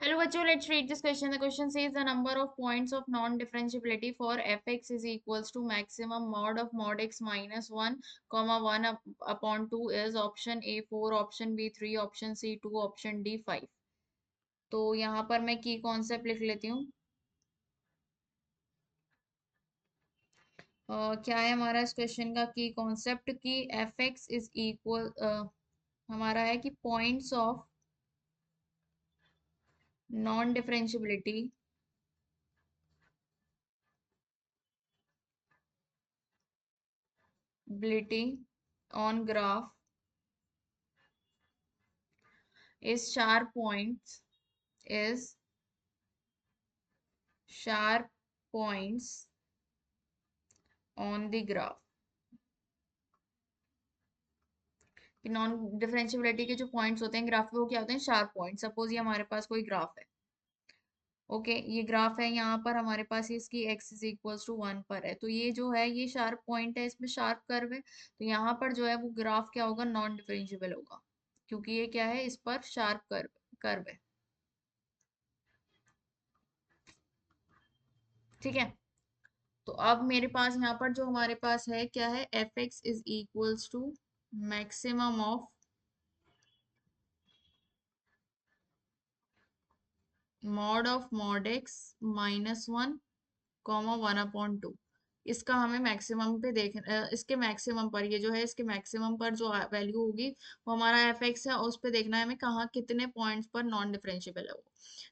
Hello, bachcho, let's read this question. The question says the number of points of non-differentiability for fx is equals to maximum mod of mod x minus 1, comma 1 upon 2 is option A 4, option B 3, option C 2, option D 5. तो यहाँ पर मैं की concept लिख लेती हूँ। क्या है हमारा इस क्वेश्चन का की कॉन्सेप्ट की fx इज इक्वल हमारा है कि points of non differentiability on graph is is sharp points on the graph कि नॉन डिफरेंशियबिलिटी के जो पॉइंट्स होते हैं ग्राफ पे वो क्या होते हैं शार्प पॉइंट। सपोज ये हमारे पास कोई ग्राफ है। ओके ये ग्राफ है यहाँ पर हमारे पास इसकी x इज इक्वल्स टू 1 पर है तो ये जो है ये शार्प पॉइंट है इसमें शार्प कर्व है तो यहाँ पर जो है वो ग्राफ क्या होगा नॉन डिफरेंशियबल होगा क्योंकि ये क्या है इस पर शार्प कर्व कर्व है। ठीक है तो अब मेरे पास यहाँ पर जो हमारे पास है क्या है f x is equals to maximum of mod x minus 1 comma 1 upon 2। इसका हमें मैक्सिमम पे देख इसके मैक्सिमम पर ये जो है इसके मैक्सिमम पर जो वैल्यू होगी वो हमारा एफ एक्स है और उस पर देखना है हमें कहाँ कितने पॉइंट्स पर नॉन डिफरेंशियबल है वो।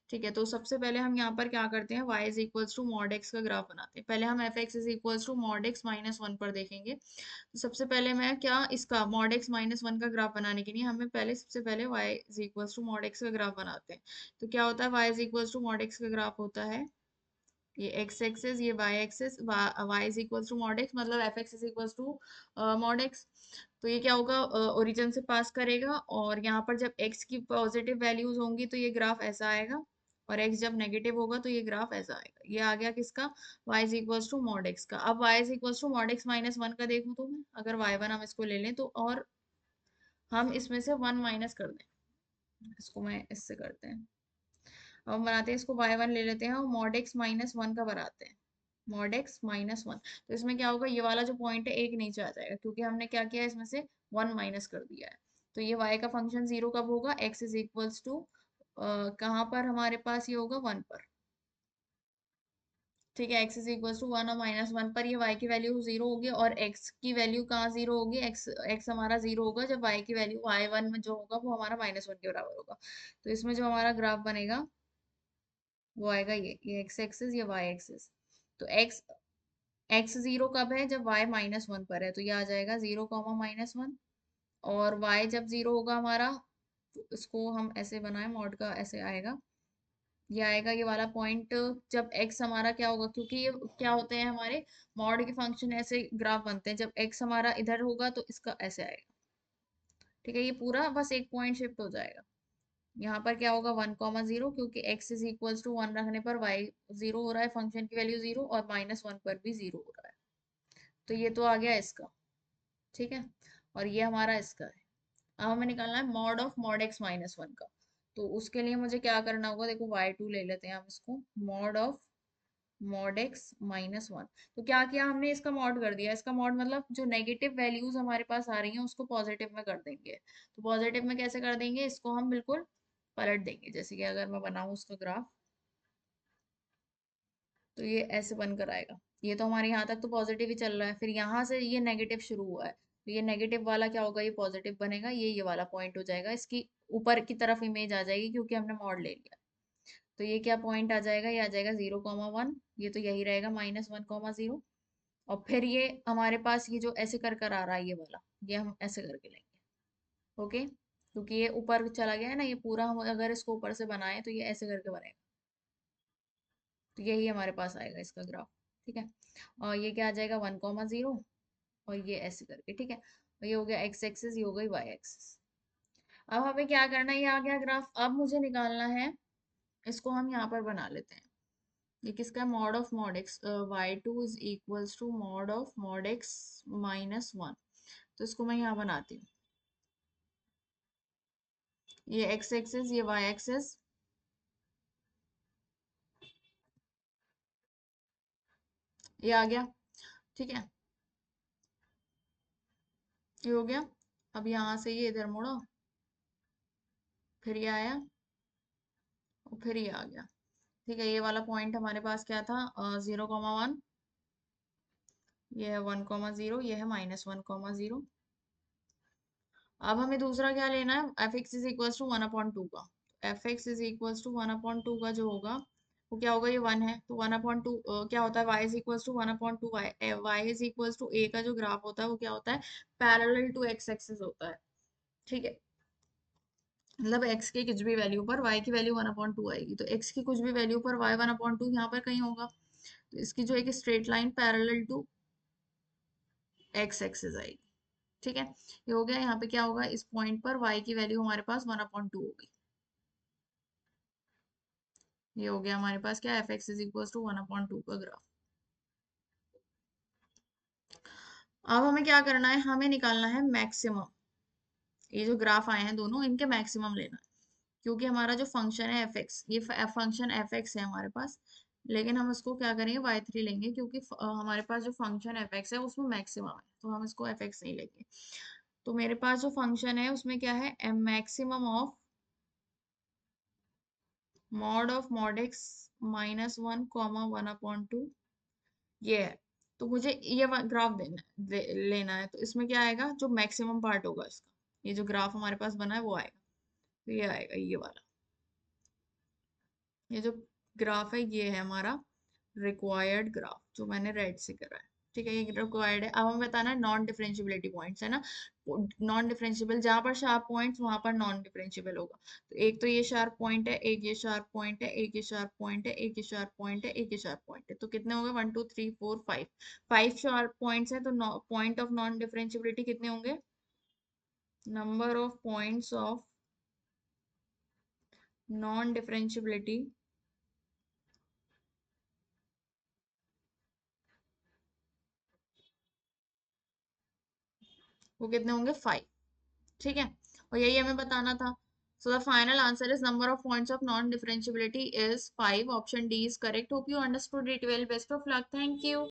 ठीक है तो सबसे पहले हम यहाँ पर क्या करते हैं y is equals to mod x का ग्राफ बनाते हैं। पहले हम f x is equals to mod x minus 1 पर देखेंगे। तो सबसे पहले मैं क्या इसका मॉड एक्स माइनस 1 का ग्राफ बनाने के लिए हमें पहले सबसे पहले y is equals to mod x का ग्राफ बनाते हैं। तो क्या होता है y is equals to mod x का ग्राफ होता है ये x एक्सिस ये y axis y is equals to mod x मतलब F x is equals to mod x. तो ये क्या होगा ओरिजिन से पास करेगा और यहाँ पर जब x की पॉजिटिव वैल्यूज होंगी तो ये ग्राफ ऐसा आएगा और x जब नेगेटिव होगा तो ये ग्राफ ऐसा आएगा। ये आ गया किसका y is equals to mod x का। अब y is equals to mod x minus 1 का देखूँ तो मैं अगर y1 हम इसको ले लें तो और हम इसमें से 1 माइनस कर दें। इसको मैं इससे करते हैं अब हम बनाते हैं इसको y1 ले लेते हैं और मॉड एक्स माइनस 1 का बनाते हैं मॉड एक्स माइनस 1। तो इसमें क्या होगा ये वाला जो पॉइंट है एक नीचे आ जाएगा क्योंकि हमने क्या किया इसमें से 1 माइनस कर दिया है। तो ये y का फंक्शन 0 कब होगा x इज इक्वल्स टू कहाँ पर हमारे पास ये होगा 1 पर। ठीक है x इज इक्वल्स टू 1 और माइनस 1 पर ये y की वैल्यू 0 होगी और x की वैल्यू कहाँ 0 होगी x हमारा 0 होगा जब y की वैल्यू y1 में जो होगा वो हमारा माइनस 1 के बराबर होगा। तो इसमें जो हमारा ग्राफ बनेगा वो आएगा ये x एक्सिस ये y एक्सिस। तो x 0 कब है जब y माइनस 1 पर है तो ये आ जाएगा 0 कॉमा माइनस 1। और y जब 0 होगा हमारा तो इसको हम ऐसे बनाए मॉड का ऐसे आएगा ये आएगा ये वाला पॉइंट जब x हमारा क्या होगा क्योंकि ये क्या होते हैं हमारे मॉड के फंक्शन ऐसे ग्राफ बनते हैं जब x हमारा इधर होगा तो इसका ऐसे आएगा। ठीक है ये पूरा बस एक पॉइंट शिफ्ट हो जाएगा। यहाँ पर क्या होगा 1,0 क्योंकि x इज इक्वल्स टू 1 रखने पर y 0 हो रहा है फंक्शन की वैल्यू 0 और माइनस 1 पर भी 0 हो रहा है। तो ये तो आ गया इसका। ठीक है और ये हमारा इसका है। अब हमें निकालना है mod of mod x minus 1 का। तो उसके लिए मुझे क्या करना होगा देखो y2 ले लेते हैं हम इसको mod of mod x minus 1। तो क्या किया हमने इसका मॉड कर दिया इसका मॉड मतलब जो नेगेटिव वैल्यूज हमारे पास आ रही हैं उसको पॉजिटिव में कर देंगे। तो पॉजिटिव में कैसे कर देंगे इसको हम बिल्कुल पलट देंगे जैसे कि अगर मैं बनाऊं उसका ग्राफ तो ये ऐसे बनकर आएगा। ये तो हमारे यहाँ तक तो पॉजिटिव ही चल रहा है फिर यहाँ से ये नेगेटिव शुरू हुआ है तो ये नेगेटिव वाला क्या होगा ये पॉजिटिव बनेगा ये वाला पॉइंट हो जाएगा इसकी ऊपर की तरफ इमेज आ जाएगी क्योंकि हमने मॉड ले लिया। तो ये क्या पॉइंट आ जाएगा ये आ जाएगा 0,1 ये तो यही रहेगा -1,0 और फिर ये हमारे पास ये जो ऐसे कर कर आ रहा है ये वाला ये हम ऐसे करके लेंगे। ओके क्योंकि ये ऊपर चला गया है ना ये पूरा हम अगर इसको ऊपर से बनाए तो ये ऐसे करके बनेगा। तो यही हमारे पास आएगा इसका ग्राफ। ठीक है और ये क्या आ जाएगा 1,0 और ये ऐसे करके। ठीक है और ये हो गया x एक्सिस ये हो गई y एक्सिस। अब हमें क्या करना है ये आ गया ग्राफ अब मुझे निकालना है इसको हम यहाँ पर बना लेते हैं। ये किसका mod of mod x y2 is equals to mod of mod x minus 1। तो इसको मैं यहाँ बनाती हूँ ये x एक्सिस ये y एक्सिस ये आ गया। ठीक है, ये हो गया। अब यहाँ से ये इधर मुड़ो, फिर ये आया और फिर ये आ गया। ठीक है, ये वाला पॉइंट हमारे पास क्या था, 0,1। ये है 1,0, ये है -1,0। अब हमें दूसरा क्या लेना है, f x is equal to 1/2 का। F x is equal to 1/2 का जो होगा वो क्या होगा, ये 1 है तो 1/2 क्या होता है, Y is equal to 1/2 Y. Y is equal to A का जो ग्राफ होता है वो क्या होता है, पैरेलल टू एक्स एक्सिस होता है। ठीक है, मतलब x के कुछ भी वैल्यू पर y की वैल्यू 1/2 आएगी, तो x की कुछ भी वैल्यू पर y 1/2 यहाँ पर कहीं होगा, तो इसकी जो एक straight line parallel to x axis आएगी। ठीक है, ये हो गया। यहाँ पे क्या होगा, इस पॉइंट पर y की वैल्यू हमारे पास 1/2 होगी। ये हो गया हमारे पास क्या, f x is equal to 1/2 का ग्राफ। अब हमें क्या करना है, हमें निकालना है मैक्सिमम। ये जो ग्राफ आए हैं दोनों, इनके मैक्सिमम लेना है, क्योंकि हमारा जो फंक्शन है एफ एक्स, ये फंक्शन एफ एक्स है हमारे पास, लेकिन हम इसको क्या करेंगे, y3 लेंगे, क्योंकि हमारे पास जो फंक्शन एफ एक्स है उसमें मैक्सिमम है, तो हम इसको एफ एक्स नहीं लेंगे। तो मेरे पास जो फंक्शन है उसमें क्या है, maximum of mod of mod x -1,1/2, ये है। तो मुझे ये ग्राफ लेना है, तो इसमें क्या आएगा, जो मैक्सिमम पार्ट होगा इसका, ये जो ग्राफ हमारे पास बना है वो आएगा। तो ये आएगा ये वाला, ये जो ग्राफ है ये है हमारा रिक्वायर्ड ग्राफ, जो मैंने रेड से करा है। ठीक है, ये रिक्वायर्ड है। अब हमें बताना है नॉन डिफरेंशियबिलिटी पॉइंट्स, है ना। नॉन डिफरेंशियबल, जहां पर शार्प पॉइंट्स वहां पर नॉन डिफरेंशियबल होगा। तो एक तो ये शार्प पॉइंट है, एक ये शार्प पॉइंट है, एक ये शार्प पॉइंट है, एक ये शार्प पॉइंट है, एक ये शार्प पॉइंट है, तो कितने हो गए, 1 2 3 4 5। 5 शार्प पॉइंट्स हैं, तो पॉइंट ऑफ नॉन डिफरेंशियबिलिटी कितने होंगे, number of points of non differentiability वो कितने होंगे, 5। ठीक है, और यही हमें बताना था। So the final answer is number of points of non differentiability is 5। Option D is correct. Hope you understood it well. Best of luck, thank you.